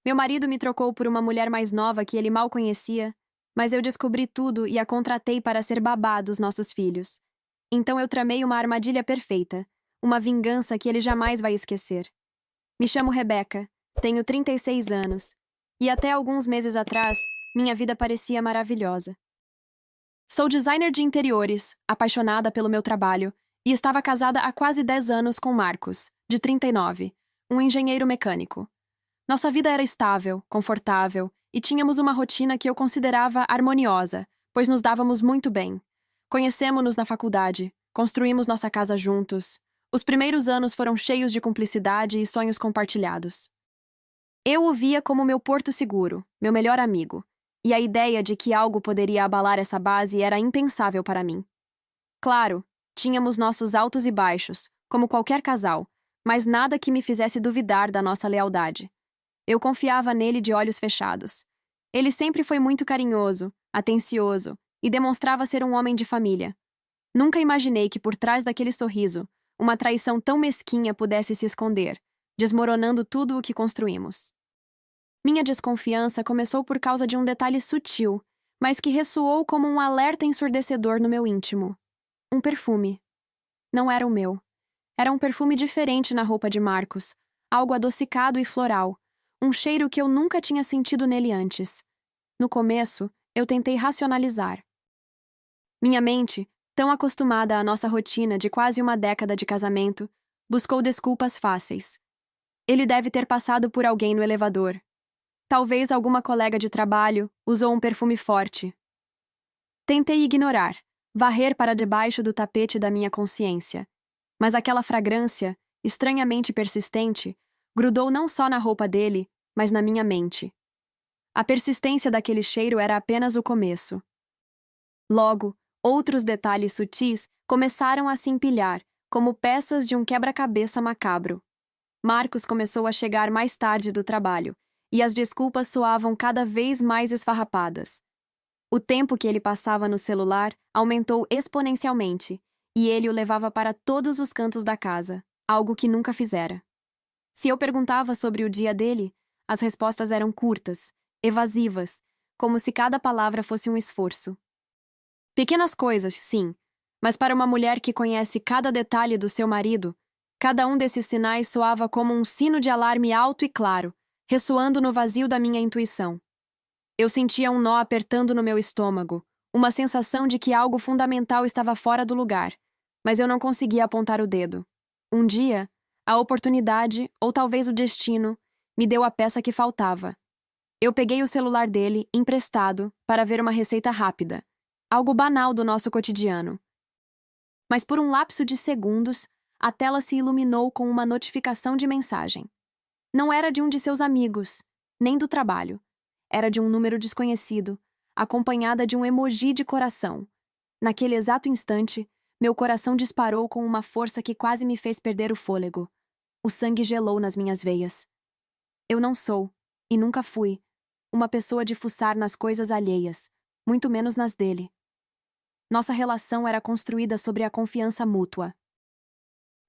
Meu marido me trocou por uma mulher mais nova que ele mal conhecia, mas eu descobri tudo e a contratei para ser babá dos nossos filhos. Então eu tramei uma armadilha perfeita, uma vingança que ele jamais vai esquecer. Me chamo Rebeca, tenho 36 anos, e até alguns meses atrás, minha vida parecia maravilhosa. Sou designer de interiores, apaixonada pelo meu trabalho, e estava casada há quase 10 anos com Marcos, de 39, um engenheiro mecânico. Nossa vida era estável, confortável, e tínhamos uma rotina que eu considerava harmoniosa, pois nos dávamos muito bem. Conhecemos-nos na faculdade, construímos nossa casa juntos. Os primeiros anos foram cheios de cumplicidade e sonhos compartilhados. Eu o via como meu porto seguro, meu melhor amigo, e a ideia de que algo poderia abalar essa base era impensável para mim. Claro, tínhamos nossos altos e baixos, como qualquer casal, mas nada que me fizesse duvidar da nossa lealdade. Eu confiava nele de olhos fechados. Ele sempre foi muito carinhoso, atencioso e demonstrava ser um homem de família. Nunca imaginei que por trás daquele sorriso, uma traição tão mesquinha pudesse se esconder, desmoronando tudo o que construímos. Minha desconfiança começou por causa de um detalhe sutil, mas que ressoou como um alerta ensurdecedor no meu íntimo. Um perfume. Não era o meu. Era um perfume diferente na roupa de Marcos, algo adocicado e floral, um cheiro que eu nunca tinha sentido nele antes. No começo, eu tentei racionalizar. Minha mente, tão acostumada à nossa rotina de quase uma década de casamento, buscou desculpas fáceis. Ele deve ter passado por alguém no elevador. Talvez alguma colega de trabalho usou um perfume forte. Tentei ignorar, varrer para debaixo do tapete da minha consciência. Mas aquela fragrância, estranhamente persistente, grudou não só na roupa dele, mas na minha mente. A persistência daquele cheiro era apenas o começo. Logo, outros detalhes sutis começaram a se empilhar, como peças de um quebra-cabeça macabro. Marcos começou a chegar mais tarde do trabalho, e as desculpas soavam cada vez mais esfarrapadas. O tempo que ele passava no celular aumentou exponencialmente, e ele o levava para todos os cantos da casa, algo que nunca fizera. Se eu perguntava sobre o dia dele, as respostas eram curtas, evasivas, como se cada palavra fosse um esforço. Pequenas coisas, sim, mas para uma mulher que conhece cada detalhe do seu marido, cada um desses sinais soava como um sino de alarme alto e claro, ressoando no vazio da minha intuição. Eu sentia um nó apertando no meu estômago, uma sensação de que algo fundamental estava fora do lugar, mas eu não conseguia apontar o dedo. Um dia, a oportunidade, ou talvez o destino, me deu a peça que faltava. Eu peguei o celular dele, emprestado, para ver uma receita rápida, algo banal do nosso cotidiano. Mas por um lapso de segundos, a tela se iluminou com uma notificação de mensagem. Não era de um de seus amigos, nem do trabalho. Era de um número desconhecido, acompanhada de um emoji de coração. Naquele exato instante, meu coração disparou com uma força que quase me fez perder o fôlego. O sangue gelou nas minhas veias. Eu não sou, e nunca fui, uma pessoa de fuçar nas coisas alheias, muito menos nas dele. Nossa relação era construída sobre a confiança mútua.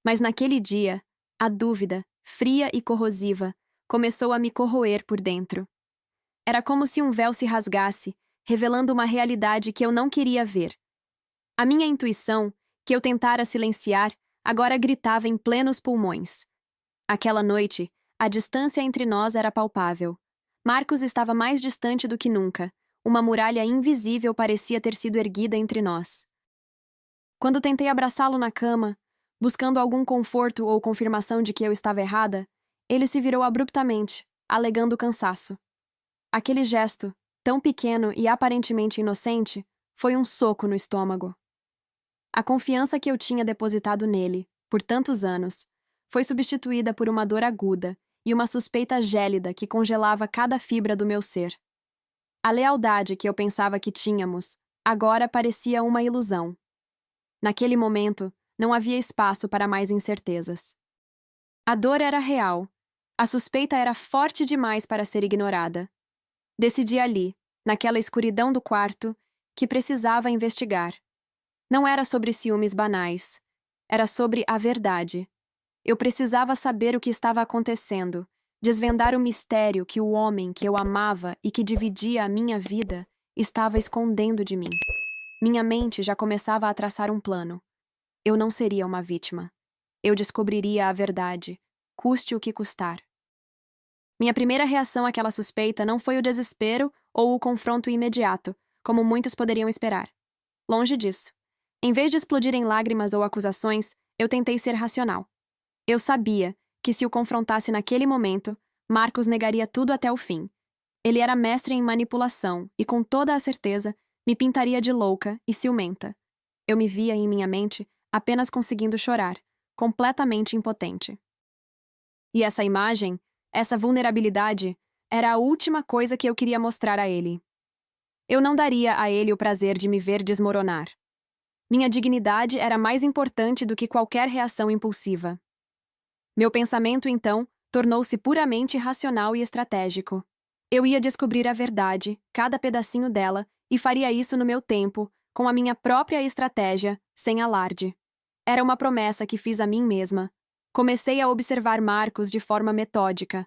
Mas naquele dia, a dúvida, fria e corrosiva, começou a me corroer por dentro. Era como se um véu se rasgasse, revelando uma realidade que eu não queria ver. A minha intuição, que eu tentara silenciar, agora gritava em plenos pulmões. Aquela noite, a distância entre nós era palpável. Marcos estava mais distante do que nunca. Uma muralha invisível parecia ter sido erguida entre nós. Quando tentei abraçá-lo na cama, buscando algum conforto ou confirmação de que eu estava errada, ele se virou abruptamente, alegando cansaço. Aquele gesto, tão pequeno e aparentemente inocente, foi um soco no estômago. A confiança que eu tinha depositado nele, por tantos anos, foi substituída por uma dor aguda e uma suspeita gélida que congelava cada fibra do meu ser. A lealdade que eu pensava que tínhamos, agora parecia uma ilusão. Naquele momento, não havia espaço para mais incertezas. A dor era real. A suspeita era forte demais para ser ignorada. Decidi ali, naquela escuridão do quarto, que precisava investigar. Não era sobre ciúmes banais. Era sobre a verdade. Eu precisava saber o que estava acontecendo, Desvendar o mistério que o homem que eu amava e que dividia a minha vida estava escondendo de mim. Minha mente já começava a traçar um plano. Eu não seria uma vítima. Eu descobriria a verdade, custe o que custar. Minha primeira reação àquela suspeita não foi o desespero ou o confronto imediato, como muitos poderiam esperar. Longe disso. Em vez de explodir em lágrimas ou acusações, eu tentei ser racional. Eu sabia que se o confrontasse naquele momento, Marcos negaria tudo até o fim. Ele era mestre em manipulação e, com toda a certeza, me pintaria de louca e ciumenta. Eu me via em minha mente apenas conseguindo chorar, completamente impotente. E essa imagem, essa vulnerabilidade, era a última coisa que eu queria mostrar a ele. Eu não daria a ele o prazer de me ver desmoronar. Minha dignidade era mais importante do que qualquer reação impulsiva. Meu pensamento, então, tornou-se puramente racional e estratégico. Eu ia descobrir a verdade, cada pedacinho dela, e faria isso no meu tempo, com a minha própria estratégia, sem alarde. Era uma promessa que fiz a mim mesma. Comecei a observar Marcos de forma metódica.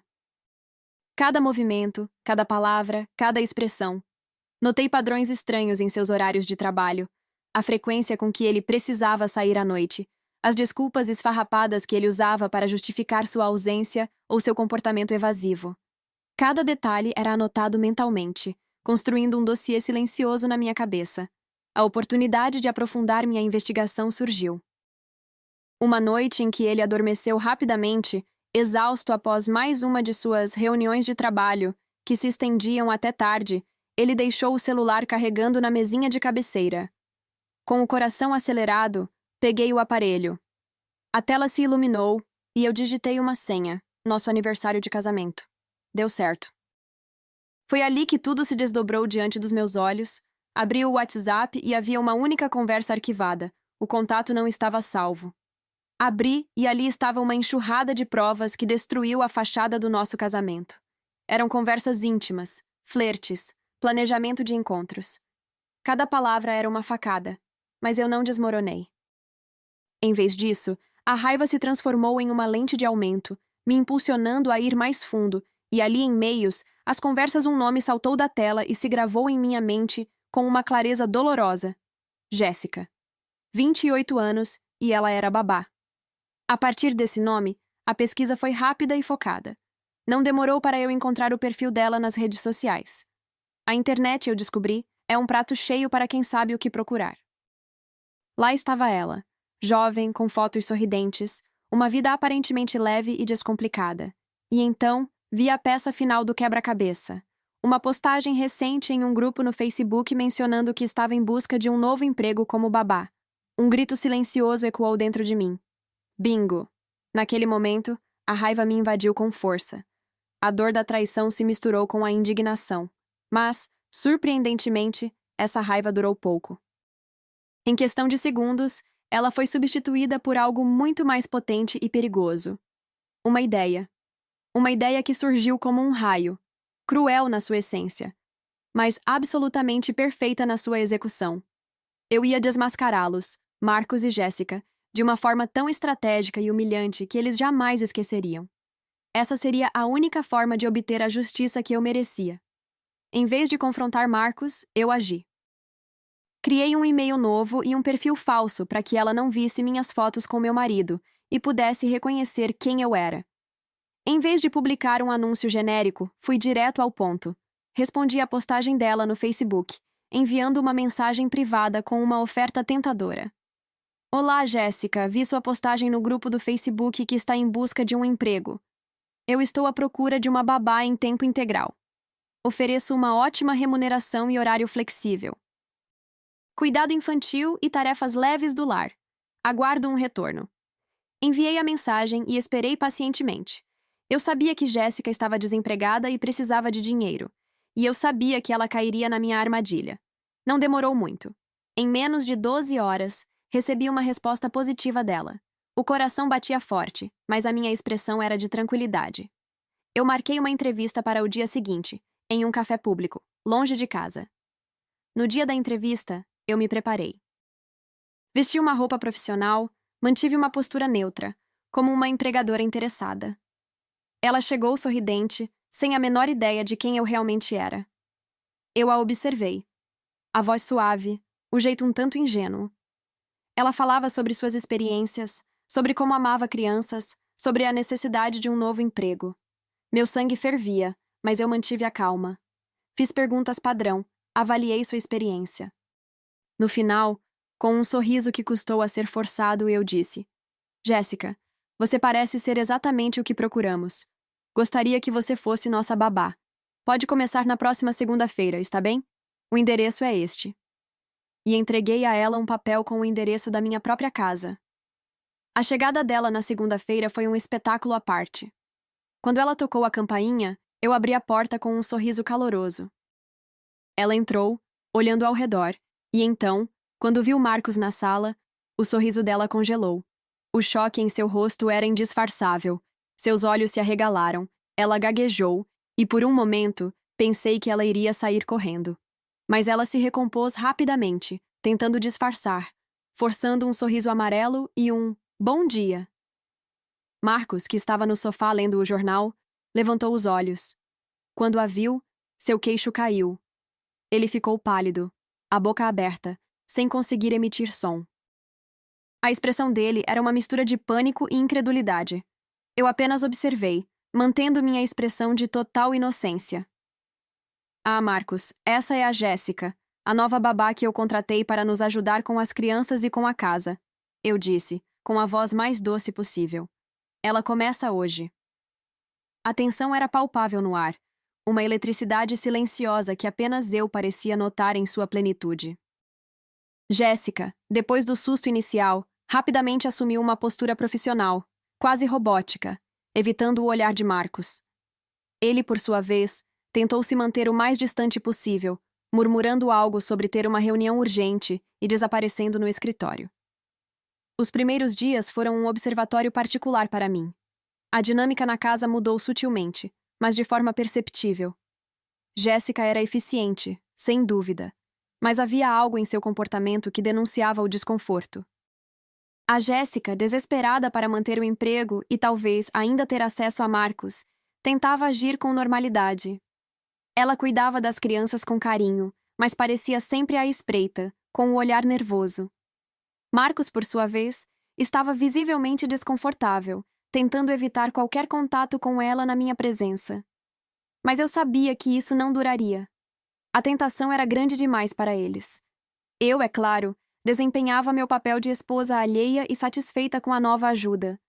Cada movimento, cada palavra, cada expressão. Notei padrões estranhos em seus horários de trabalho, a frequência com que ele precisava sair à noite, as desculpas esfarrapadas que ele usava para justificar sua ausência ou seu comportamento evasivo. Cada detalhe era anotado mentalmente, construindo um dossiê silencioso na minha cabeça. A oportunidade de aprofundar minha investigação surgiu. Uma noite em que ele adormeceu rapidamente, exausto após mais uma de suas reuniões de trabalho, que se estendiam até tarde, ele deixou o celular carregando na mesinha de cabeceira. Com o coração acelerado, peguei o aparelho. A tela se iluminou e eu digitei uma senha, nosso aniversário de casamento. Deu certo. Foi ali que tudo se desdobrou diante dos meus olhos. Abri o WhatsApp e havia uma única conversa arquivada. O contato não estava salvo. Abri e ali estava uma enxurrada de provas que destruiu a fachada do nosso casamento. Eram conversas íntimas, flertes, planejamento de encontros. Cada palavra era uma facada, mas eu não desmoronei. Em vez disso, a raiva se transformou em uma lente de aumento, me impulsionando a ir mais fundo, e ali em meios, as conversas um nome saltou da tela e se gravou em minha mente com uma clareza dolorosa. Jéssica. 28 anos, e ela era babá. A partir desse nome, a pesquisa foi rápida e focada. Não demorou para eu encontrar o perfil dela nas redes sociais. A internet, eu descobri, é um prato cheio para quem sabe o que procurar. Lá estava ela, jovem, com fotos sorridentes, uma vida aparentemente leve e descomplicada. E então, vi a peça final do quebra-cabeça. Uma postagem recente em um grupo no Facebook mencionando que estava em busca de um novo emprego como babá. Um grito silencioso ecoou dentro de mim. Bingo! Naquele momento, a raiva me invadiu com força. A dor da traição se misturou com a indignação. Mas, surpreendentemente, essa raiva durou pouco. Em questão de segundos, ela foi substituída por algo muito mais potente e perigoso. Uma ideia. Uma ideia que surgiu como um raio, cruel na sua essência, mas absolutamente perfeita na sua execução. Eu ia desmascará-los, Marcos e Jéssica, de uma forma tão estratégica e humilhante que eles jamais esqueceriam. Essa seria a única forma de obter a justiça que eu merecia. Em vez de confrontar Marcos, eu agi. Criei um e-mail novo e um perfil falso para que ela não visse minhas fotos com meu marido e pudesse reconhecer quem eu era. Em vez de publicar um anúncio genérico, fui direto ao ponto. Respondi à postagem dela no Facebook, enviando uma mensagem privada com uma oferta tentadora. Olá, Jéssica, vi sua postagem no grupo do Facebook que está em busca de um emprego. Eu estou à procura de uma babá em tempo integral. Ofereço uma ótima remuneração e horário flexível. Cuidado infantil e tarefas leves do lar. Aguardo um retorno. Enviei a mensagem e esperei pacientemente. Eu sabia que Jéssica estava desempregada e precisava de dinheiro. E eu sabia que ela cairia na minha armadilha. Não demorou muito. Em menos de 12 horas, recebi uma resposta positiva dela. O coração batia forte, mas a minha expressão era de tranquilidade. Eu marquei uma entrevista para o dia seguinte, em um café público, longe de casa. No dia da entrevista, eu me preparei. Vesti uma roupa profissional, mantive uma postura neutra, como uma empregadora interessada. Ela chegou sorridente, sem a menor ideia de quem eu realmente era. Eu a observei. A voz suave, o jeito um tanto ingênuo. Ela falava sobre suas experiências, sobre como amava crianças, sobre a necessidade de um novo emprego. Meu sangue fervia, mas eu mantive a calma. Fiz perguntas padrão, avaliei sua experiência. No final, com um sorriso que custou a ser forçado, eu disse: Jéssica, você parece ser exatamente o que procuramos. Gostaria que você fosse nossa babá. Pode começar na próxima segunda-feira, está bem? O endereço é este. E entreguei a ela um papel com o endereço da minha própria casa. A chegada dela na segunda-feira foi um espetáculo à parte. Quando ela tocou a campainha, eu abri a porta com um sorriso caloroso. Ela entrou, olhando ao redor, e então, quando viu Marcos na sala, o sorriso dela congelou. O choque em seu rosto era indisfarçável. Seus olhos se arregalaram, ela gaguejou, e por um momento, pensei que ela iria sair correndo. Mas ela se recompôs rapidamente, tentando disfarçar, forçando um sorriso amarelo e um bom dia. Marcos, que estava no sofá lendo o jornal, levantou os olhos. Quando a viu, seu queixo caiu. Ele ficou pálido, a boca aberta, sem conseguir emitir som. A expressão dele era uma mistura de pânico e incredulidade. Eu apenas observei, mantendo minha expressão de total inocência. Ah, Marcos, essa é a Jéssica, a nova babá que eu contratei para nos ajudar com as crianças e com a casa. Eu disse, com a voz mais doce possível. Ela começa hoje. A tensão era palpável no ar, uma eletricidade silenciosa que apenas eu parecia notar em sua plenitude. Jéssica, depois do susto inicial, rapidamente assumiu uma postura profissional, quase robótica, evitando o olhar de Marcos. Ele, por sua vez, tentou se manter o mais distante possível, murmurando algo sobre ter uma reunião urgente e desaparecendo no escritório. Os primeiros dias foram um observatório particular para mim. A dinâmica na casa mudou sutilmente, mas de forma perceptível. Jéssica era eficiente, sem dúvida, mas havia algo em seu comportamento que denunciava o desconforto. A Jéssica, desesperada para manter o emprego e talvez ainda ter acesso a Marcos, tentava agir com normalidade. Ela cuidava das crianças com carinho, mas parecia sempre à espreita, com o olhar nervoso. Marcos, por sua vez, estava visivelmente desconfortável, tentando evitar qualquer contato com ela na minha presença. Mas eu sabia que isso não duraria. A tentação era grande demais para eles. Eu, é claro, desempenhava meu papel de esposa alheia e satisfeita com a nova ajuda.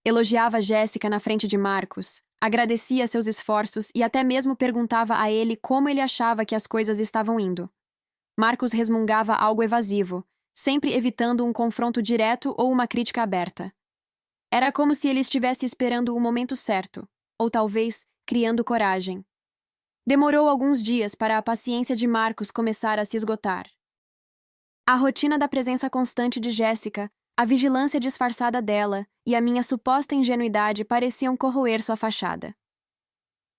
Elogiava Jéssica na frente de Marcos, agradecia seus esforços e até mesmo perguntava a ele como ele achava que as coisas estavam indo. Marcos resmungava algo evasivo, sempre evitando um confronto direto ou uma crítica aberta. Era como se ele estivesse esperando o momento certo, ou talvez criando coragem. Demorou alguns dias para a paciência de Marcos começar a se esgotar. A rotina da presença constante de Jéssica, a vigilância disfarçada dela e a minha suposta ingenuidade pareciam corroer sua fachada.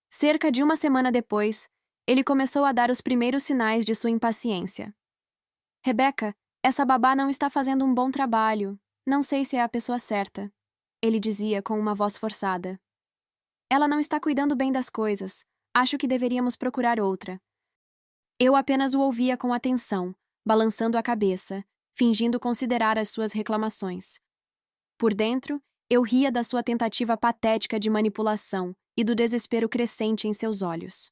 Cerca de uma semana depois, ele começou a dar os primeiros sinais de sua impaciência. Rebeca, essa babá não está fazendo um bom trabalho. Não sei se é a pessoa certa, ele dizia com uma voz forçada. Ela não está cuidando bem das coisas. Acho que deveríamos procurar outra. Eu apenas o ouvia com atenção, balançando a cabeça, fingindo considerar as suas reclamações. Por dentro, eu ria da sua tentativa patética de manipulação e do desespero crescente em seus olhos.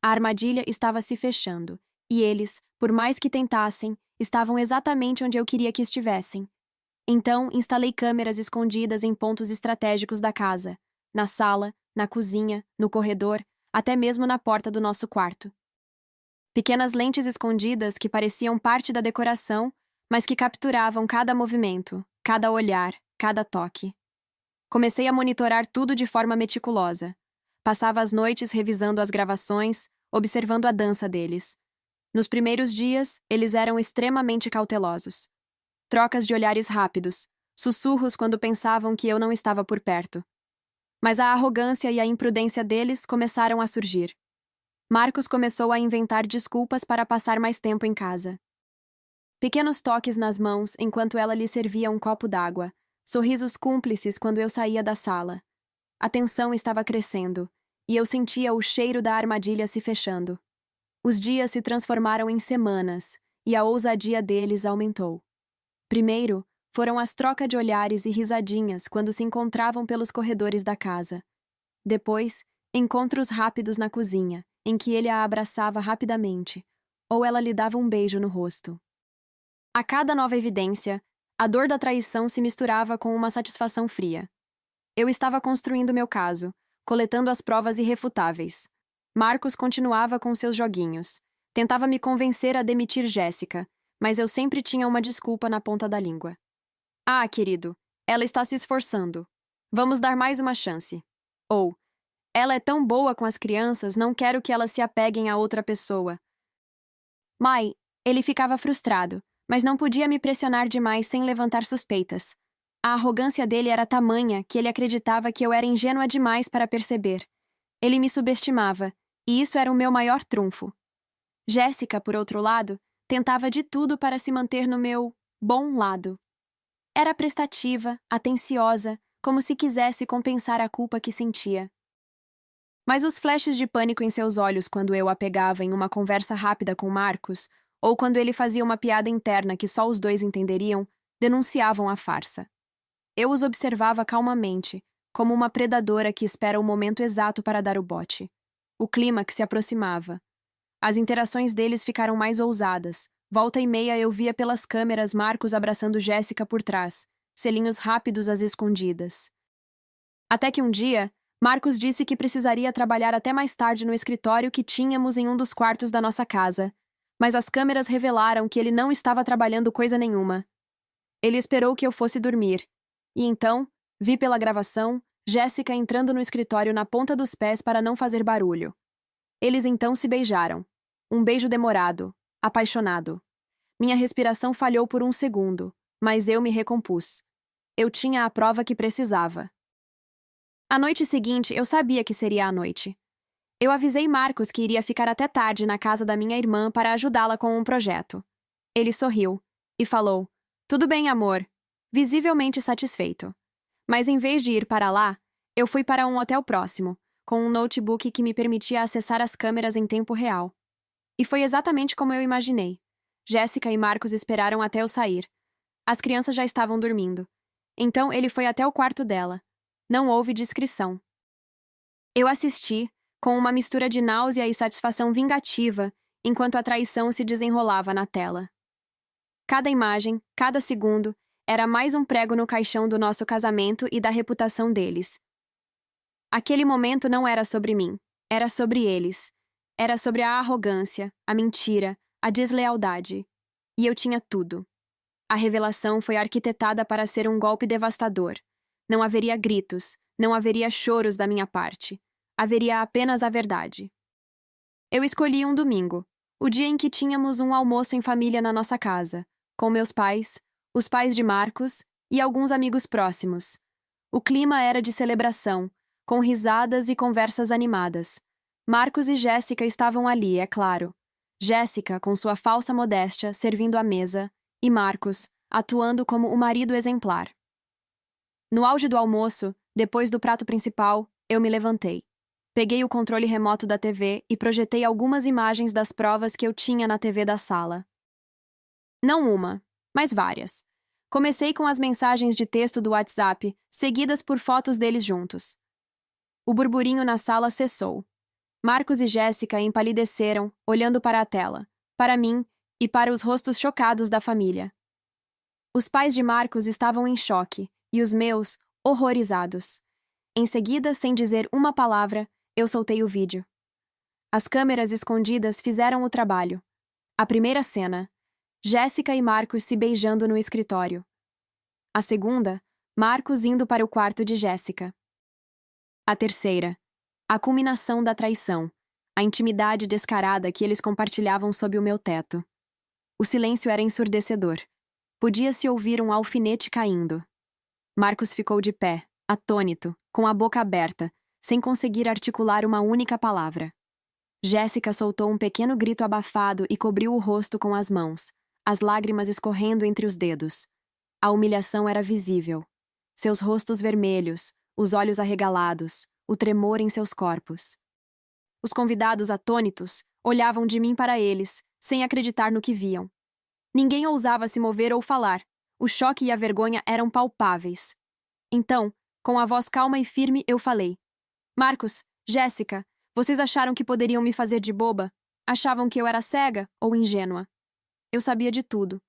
A armadilha estava se fechando, e eles, por mais que tentassem, estavam exatamente onde eu queria que estivessem. Então, instalei câmeras escondidas em pontos estratégicos da casa, na sala, na cozinha, no corredor, até mesmo na porta do nosso quarto. Pequenas lentes escondidas que pareciam parte da decoração, mas que capturavam cada movimento, cada olhar, cada toque. Comecei a monitorar tudo de forma meticulosa. Passava as noites revisando as gravações, observando a dança deles. Nos primeiros dias, eles eram extremamente cautelosos. Trocas de olhares rápidos, sussurros quando pensavam que eu não estava por perto. Mas a arrogância e a imprudência deles começaram a surgir. Marcos começou a inventar desculpas para passar mais tempo em casa. Pequenos toques nas mãos enquanto ela lhe servia um copo d'água, sorrisos cúmplices quando eu saía da sala. A tensão estava crescendo, e eu sentia o cheiro da armadilha se fechando. Os dias se transformaram em semanas, e a ousadia deles aumentou. Primeiro, foram as trocas de olhares e risadinhas quando se encontravam pelos corredores da casa. Depois, encontros rápidos na cozinha, em que ele a abraçava rapidamente, ou ela lhe dava um beijo no rosto. A cada nova evidência, a dor da traição se misturava com uma satisfação fria. Eu estava construindo meu caso, coletando as provas irrefutáveis. Marcos continuava com seus joguinhos. Tentava me convencer a demitir Jéssica, mas eu sempre tinha uma desculpa na ponta da língua. Ah, querido, ela está se esforçando. Vamos dar mais uma chance. Ou, ela é tão boa com as crianças, não quero que elas se apeguem a outra pessoa. Ele ficava frustrado, mas não podia me pressionar demais sem levantar suspeitas. A arrogância dele era tamanha que ele acreditava que eu era ingênua demais para perceber. Ele me subestimava, e isso era o meu maior trunfo. Jéssica, por outro lado, tentava de tudo para se manter no meu bom lado. Era prestativa, atenciosa, como se quisesse compensar a culpa que sentia. Mas os flashes de pânico em seus olhos quando eu a pegava em uma conversa rápida com Marcos, ou quando ele fazia uma piada interna que só os dois entenderiam, denunciavam a farsa. Eu os observava calmamente, como uma predadora que espera o momento exato para dar o bote. O clímax se aproximava. As interações deles ficaram mais ousadas. Volta e meia eu via pelas câmeras Marcos abraçando Jéssica por trás, selinhos rápidos às escondidas. Até que um dia, Marcos disse que precisaria trabalhar até mais tarde no escritório que tínhamos em um dos quartos da nossa casa, mas as câmeras revelaram que ele não estava trabalhando coisa nenhuma. Ele esperou que eu fosse dormir, e então, vi pela gravação, Jéssica entrando no escritório na ponta dos pés para não fazer barulho. Eles então se beijaram. Um beijo demorado, apaixonado. Minha respiração falhou por um segundo, mas eu me recompus. Eu tinha a prova que precisava. A noite seguinte, eu sabia que seria a noite. Eu avisei Marcos que iria ficar até tarde na casa da minha irmã para ajudá-la com um projeto. Ele sorriu e falou: "Tudo bem, amor", visivelmente satisfeito. Mas em vez de ir para lá, eu fui para um hotel próximo, com um notebook que me permitia acessar as câmeras em tempo real. E foi exatamente como eu imaginei. Jéssica e Marcos esperaram até eu sair. As crianças já estavam dormindo. Então ele foi até o quarto dela. Não houve discrição. Eu assisti, com uma mistura de náusea e satisfação vingativa, enquanto a traição se desenrolava na tela. Cada imagem, cada segundo, era mais um prego no caixão do nosso casamento e da reputação deles. Aquele momento não era sobre mim, era sobre eles. Era sobre a arrogância, a mentira, a deslealdade. E eu tinha tudo. A revelação foi arquitetada para ser um golpe devastador. Não haveria gritos, não haveria choros da minha parte. Haveria apenas a verdade. Eu escolhi um domingo, o dia em que tínhamos um almoço em família na nossa casa, com meus pais, os pais de Marcos e alguns amigos próximos. O clima era de celebração, com risadas e conversas animadas. Marcos e Jéssica estavam ali, é claro. Jéssica, com sua falsa modéstia, servindo à mesa, e Marcos, atuando como o marido exemplar. No auge do almoço, depois do prato principal, eu me levantei. Peguei o controle remoto da TV e projetei algumas imagens das provas que eu tinha na TV da sala. Não uma, mas várias. Comecei com as mensagens de texto do WhatsApp, seguidas por fotos deles juntos. O burburinho na sala cessou. Marcos e Jéssica empalideceram, olhando para a tela, para mim e para os rostos chocados da família. Os pais de Marcos estavam em choque, e os meus, horrorizados. Em seguida, sem dizer uma palavra, eu soltei o vídeo. As câmeras escondidas fizeram o trabalho. A primeira cena: Jéssica e Marcos se beijando no escritório. A segunda: Marcos indo para o quarto de Jéssica. A terceira: a culminação da traição, a intimidade descarada que eles compartilhavam sob o meu teto. O silêncio era ensurdecedor. Podia-se ouvir um alfinete caindo. Marcos ficou de pé, atônito, com a boca aberta, sem conseguir articular uma única palavra. Jéssica soltou um pequeno grito abafado e cobriu o rosto com as mãos, as lágrimas escorrendo entre os dedos. A humilhação era visível. Seus rostos vermelhos, os olhos arregalados, o tremor em seus corpos. Os convidados, atônitos, olhavam de mim para eles, sem acreditar no que viam. Ninguém ousava se mover ou falar. O choque e a vergonha eram palpáveis. Então, com a voz calma e firme, eu falei: Marcos, Jéssica, vocês acharam que poderiam me fazer de boba? Achavam que eu era cega ou ingênua? Eu sabia de tudo.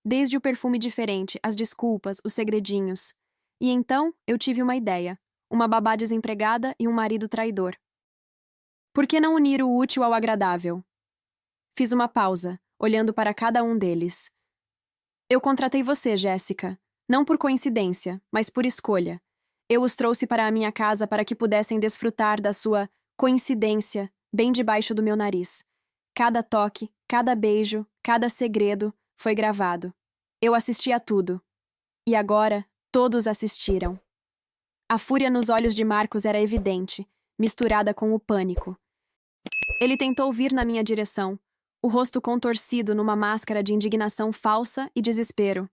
Desde o perfume diferente, as desculpas, os segredinhos. E então, eu tive uma ideia. Uma babá desempregada e um marido traidor. Por que não unir o útil ao agradável? Fiz uma pausa, olhando para cada um deles. Eu contratei você, Jéssica. Não por coincidência, mas por escolha. Eu os trouxe para a minha casa para que pudessem desfrutar da sua coincidência bem debaixo do meu nariz. Cada toque, cada beijo, cada segredo foi gravado. Eu assisti a tudo. E agora, todos assistiram. A fúria nos olhos de Marcos era evidente, misturada com o pânico. Ele tentou vir na minha direção, o rosto contorcido numa máscara de indignação falsa e desespero.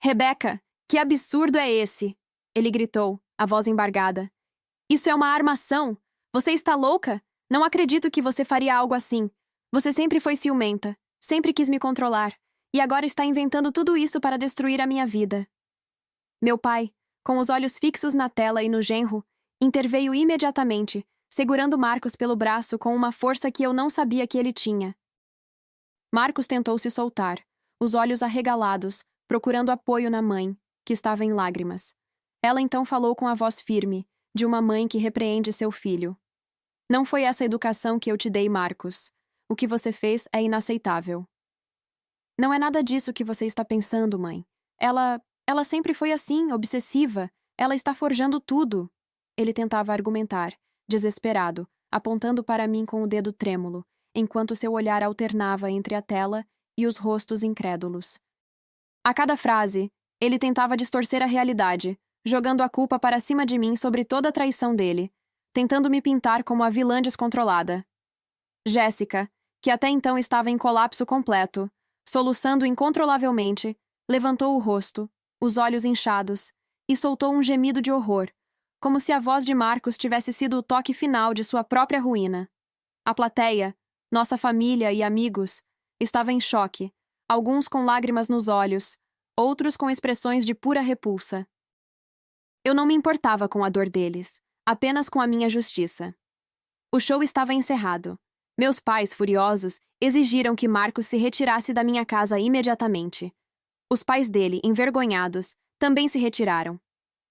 Rebeca, que absurdo é esse? Ele gritou, a voz embargada. Isso é uma armação! Você está louca? Não acredito que você faria algo assim. Você sempre foi ciumenta, sempre quis me controlar, e agora está inventando tudo isso para destruir a minha vida. Meu pai, com os olhos fixos na tela e no genro, interveio imediatamente, segurando Marcos pelo braço com uma força que eu não sabia que ele tinha. Marcos tentou se soltar, os olhos arregalados, procurando apoio na mãe, que estava em lágrimas. Ela então falou com a voz firme, de uma mãe que repreende seu filho. Não foi essa educação que eu te dei, Marcos. O que você fez é inaceitável. Não é nada disso que você está pensando, mãe. Ela sempre foi assim, obsessiva. Ela está forjando tudo. Ele tentava argumentar, desesperado, apontando para mim com o dedo trêmulo, enquanto seu olhar alternava entre a tela e os rostos incrédulos. A cada frase, ele tentava distorcer a realidade, jogando a culpa para cima de mim sobre toda a traição dele, tentando me pintar como a vilã descontrolada. Jéssica, que até então estava em colapso completo, soluçando incontrolavelmente, levantou o rosto, os olhos inchados, e soltou um gemido de horror, como se a voz de Marcos tivesse sido o toque final de sua própria ruína. A plateia, nossa família e amigos, estava em choque, alguns com lágrimas nos olhos, outros com expressões de pura repulsa. Eu não me importava com a dor deles, apenas com a minha justiça. O show estava encerrado. Meus pais, furiosos, exigiram que Marcos se retirasse da minha casa imediatamente. Os pais dele, envergonhados, também se retiraram.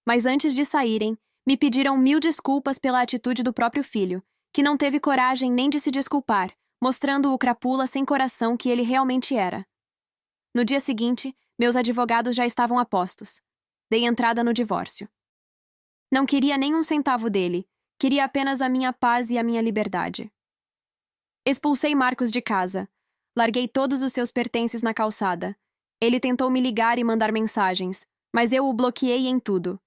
Mas antes de saírem, me pediram 1000 desculpas pela atitude do próprio filho, que não teve coragem nem de se desculpar, mostrando o crapula sem coração que ele realmente era. No dia seguinte, meus advogados já estavam a postos. Dei entrada no divórcio. Não queria nem um centavo dele, queria apenas a minha paz e a minha liberdade. Expulsei Marcos de casa. Larguei todos os seus pertences na calçada. Ele tentou me ligar e mandar mensagens, mas eu o bloqueei em tudo.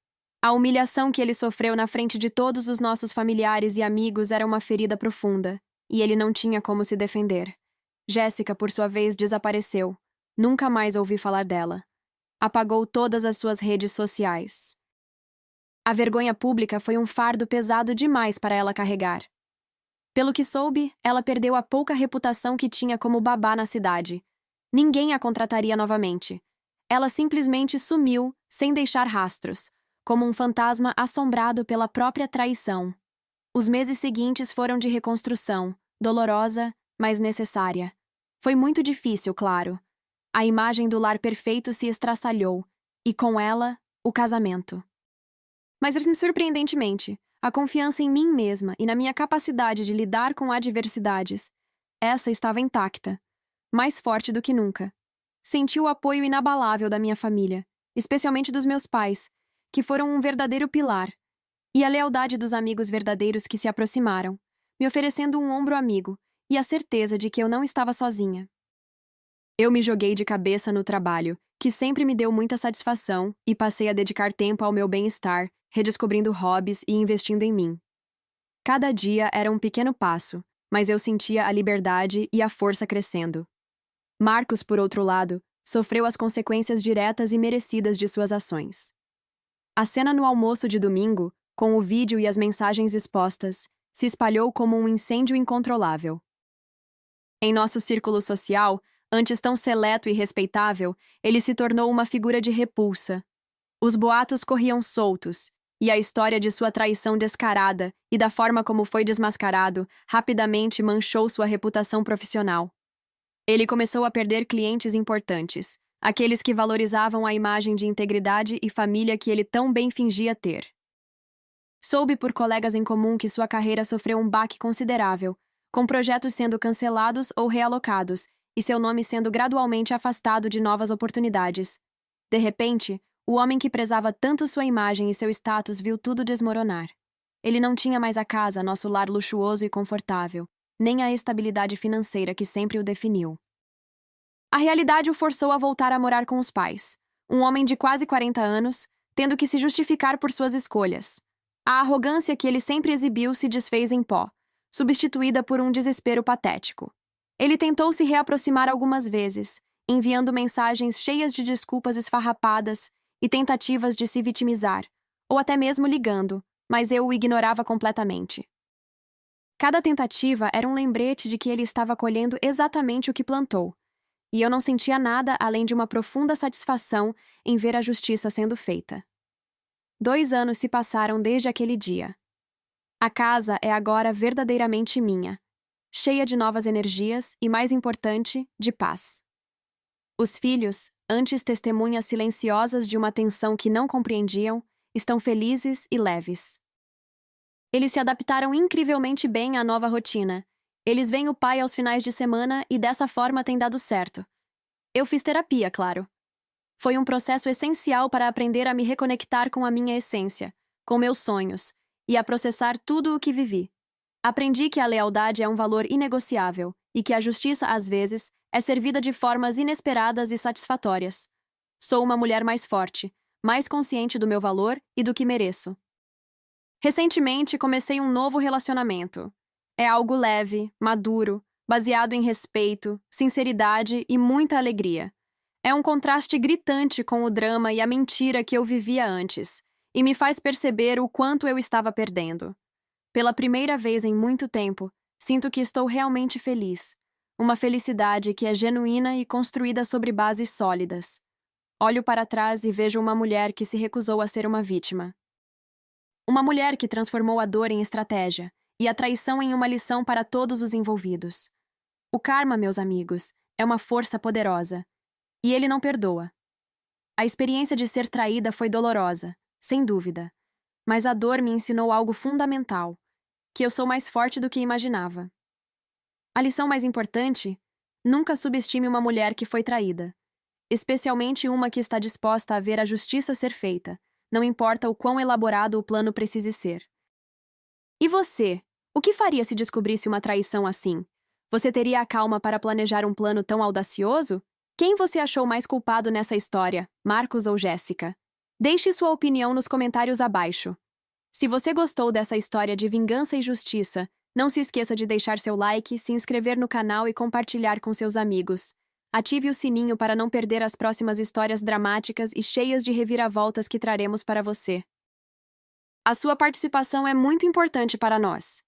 A humilhação que ele sofreu na frente de todos os nossos familiares e amigos era uma ferida profunda, e ele não tinha como se defender. Jéssica, por sua vez, desapareceu. Nunca mais ouvi falar dela. Apagou todas as suas redes sociais. A vergonha pública foi um fardo pesado demais para ela carregar. Pelo que soube, ela perdeu a pouca reputação que tinha como babá na cidade. Ninguém a contrataria novamente. Ela simplesmente sumiu, sem deixar rastros, como um fantasma assombrado pela própria traição. Os meses seguintes foram de reconstrução, dolorosa, mas necessária. Foi muito difícil, claro. A imagem do lar perfeito se estraçalhou, e com ela, o casamento. Mas, surpreendentemente, a confiança em mim mesma e na minha capacidade de lidar com adversidades, essa estava intacta, mais forte do que nunca. Senti o apoio inabalável da minha família, especialmente dos meus pais, que foram um verdadeiro pilar, e a lealdade dos amigos verdadeiros que se aproximaram, me oferecendo um ombro amigo e a certeza de que eu não estava sozinha. Eu me joguei de cabeça no trabalho, que sempre me deu muita satisfação, e passei a dedicar tempo ao meu bem-estar, redescobrindo hobbies e investindo em mim. Cada dia era um pequeno passo, mas eu sentia a liberdade e a força crescendo. Marcos, por outro lado, sofreu as consequências diretas e merecidas de suas ações. A cena no almoço de domingo, com o vídeo e as mensagens expostas, se espalhou como um incêndio incontrolável. Em nosso círculo social, antes tão seleto e respeitável, ele se tornou uma figura de repulsa. Os boatos corriam soltos, e a história de sua traição descarada e da forma como foi desmascarado rapidamente manchou sua reputação profissional. Ele começou a perder clientes importantes, aqueles que valorizavam a imagem de integridade e família que ele tão bem fingia ter. Soube por colegas em comum que sua carreira sofreu um baque considerável, com projetos sendo cancelados ou realocados e seu nome sendo gradualmente afastado de novas oportunidades. De repente, o homem que prezava tanto sua imagem e seu status viu tudo desmoronar. Ele não tinha mais a casa, nosso lar luxuoso e confortável, nem a estabilidade financeira que sempre o definiu. A realidade o forçou a voltar a morar com os pais, um homem de quase 40 anos, tendo que se justificar por suas escolhas. A arrogância que ele sempre exibiu se desfez em pó, substituída por um desespero patético. Ele tentou se reaproximar algumas vezes, enviando mensagens cheias de desculpas esfarrapadas e tentativas de se vitimizar, ou até mesmo ligando, mas eu o ignorava completamente. Cada tentativa era um lembrete de que ele estava colhendo exatamente o que plantou, e eu não sentia nada além de uma profunda satisfação em ver a justiça sendo feita. 2 anos se passaram desde aquele dia. A casa é agora verdadeiramente minha, cheia de novas energias e, mais importante, de paz. Os filhos, antes testemunhas silenciosas de uma tensão que não compreendiam, estão felizes e leves. Eles se adaptaram incrivelmente bem à nova rotina. Eles veem o pai aos finais de semana e dessa forma tem dado certo. Eu fiz terapia, claro. Foi um processo essencial para aprender a me reconectar com a minha essência, com meus sonhos, e a processar tudo o que vivi. Aprendi que a lealdade é um valor inegociável e que a justiça, às vezes, é servida de formas inesperadas e satisfatórias. Sou uma mulher mais forte, mais consciente do meu valor e do que mereço. Recentemente, comecei um novo relacionamento. É algo leve, maduro, baseado em respeito, sinceridade e muita alegria. É um contraste gritante com o drama e a mentira que eu vivia antes, e me faz perceber o quanto eu estava perdendo. Pela primeira vez em muito tempo, sinto que estou realmente feliz. Uma felicidade que é genuína e construída sobre bases sólidas. Olho para trás e vejo uma mulher que se recusou a ser uma vítima. Uma mulher que transformou a dor em estratégia e a traição em uma lição para todos os envolvidos. O karma, meus amigos, é uma força poderosa. E ele não perdoa. A experiência de ser traída foi dolorosa, sem dúvida. Mas a dor me ensinou algo fundamental, que eu sou mais forte do que imaginava. A lição mais importante? Nunca subestime uma mulher que foi traída. Especialmente uma que está disposta a ver a justiça ser feita, não importa o quão elaborado o plano precise ser. E você? O que faria se descobrisse uma traição assim? Você teria a calma para planejar um plano tão audacioso? Quem você achou mais culpado nessa história, Marcos ou Jéssica? Deixe sua opinião nos comentários abaixo. Se você gostou dessa história de vingança e justiça, não se esqueça de deixar seu like, se inscrever no canal e compartilhar com seus amigos. Ative o sininho para não perder as próximas histórias dramáticas e cheias de reviravoltas que traremos para você. A sua participação é muito importante para nós.